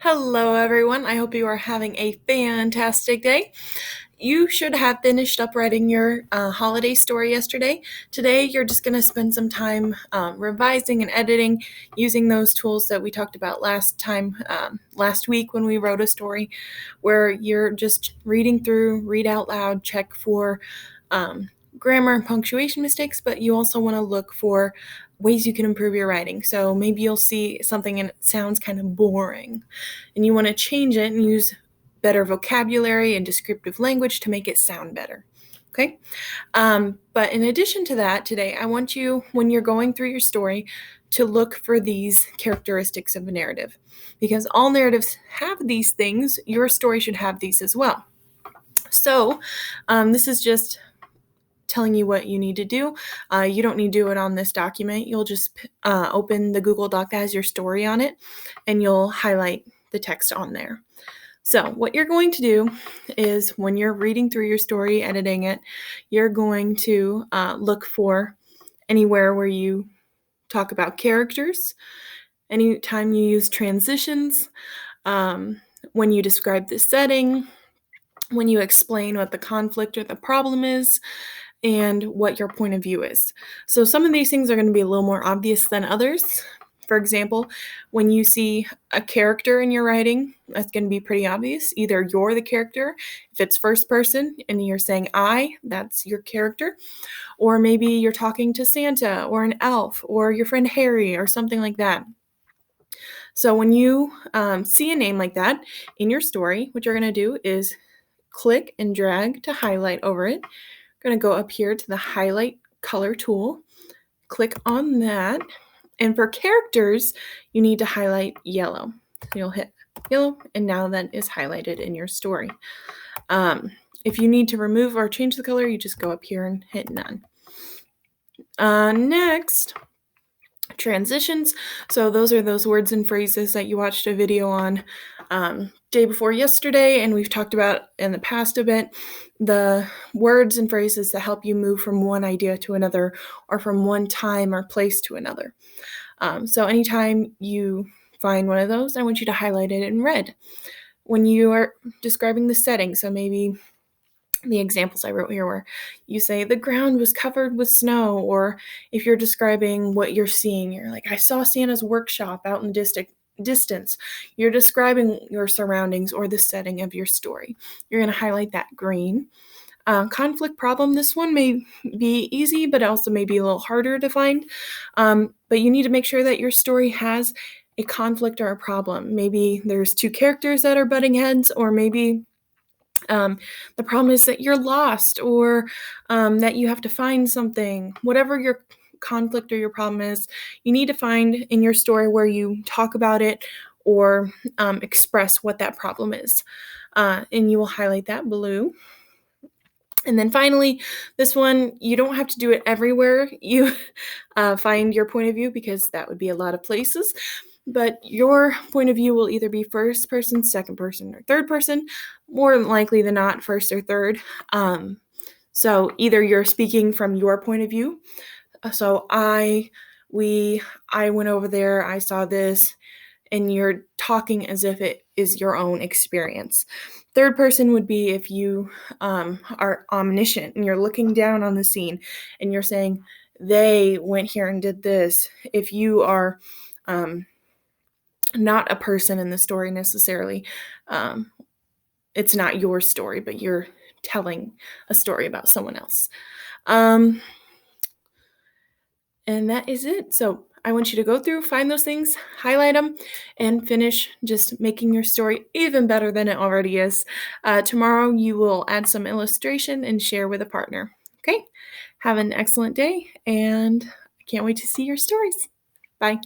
Hello, everyone. I hope you are having a fantastic day. You should have finished up writing your holiday story yesterday. Today, you're just going to spend some time revising and editing using those tools that we talked about last week when we wrote a story, where you're just reading through, read out loud, check for grammar and punctuation mistakes, but you also want to look for ways you can improve your writing. So maybe you'll see something and it sounds kind of boring, and you want to change it and use better vocabulary and descriptive language to make it sound better. Okay? But in addition to that, today I want you, when you're going through your story, to look for these characteristics of a narrative. Because all narratives have these things, your story should have these as well. So, this is just telling you what you need to do. You don't need to do it on this document. You'll just open the Google Doc that has your story on it, and you'll highlight the text on there. So what you're going to do is, when you're reading through your story, editing it, you're going to look for anywhere where you talk about characters, anytime you use transitions, when you describe the setting, when you explain what the conflict or the problem is, and what your point of view is. So some of these things are going to be a little more obvious than others. For example, when you see a character in your writing, that's going to be pretty obvious. Either you're the character, if it's first person and you're saying I, that's your character. Or maybe you're talking to Santa or an elf or your friend Harry or something like that. So when you see a name like that in your story, what you're going to do is click and drag to highlight over it. You're going to go up here to the highlight color tool, click on that, and for characters, you need to highlight yellow. So you'll hit yellow, and now that is highlighted in your story. If you need to remove or change the color, you just go up here and hit none. Next, transitions. So those are those words and phrases that you watched a video on day before yesterday, and we've talked about in the past a bit, the words and phrases that help you move from one idea to another, or from one time or place to another. So anytime you find one of those, I want you to highlight it in red. When you are describing the setting, so maybe the examples I wrote here where you say the ground was covered with snow, or if you're describing what you're seeing, you're like, I saw Santa's workshop out in the distance. You're describing your surroundings or the setting of your story. You're going to highlight that green. Conflict problem, this one may be easy, but also may be a little harder to find. But you need to make sure that your story has a conflict or a problem. Maybe there's two characters that are butting heads, or maybe the problem is that you're lost, or that you have to find something. Whatever your conflict or your problem is, you need to find in your story where you talk about it or express what that problem is. And you will highlight that blue. And then finally, this one, you don't have to do it everywhere you find your point of view, because that would be a lot of places. But your point of view will either be first person, second person, or third person. More likely than not, first or third. So either you're speaking from your point of view. So I went over there, I saw this, and you're talking as if it is your own experience. Third person would be if you are omniscient and you're looking down on the scene and you're saying, they went here and did this. If you are not a person in the story necessarily, it's not your story, but you're telling a story about someone else. And that is it. So I want you to go through, find those things, highlight them, and finish just making your story even better than it already is. Tomorrow you will add some illustration and share with a partner. Okay? Have an excellent day, and I can't wait to see your stories. Bye.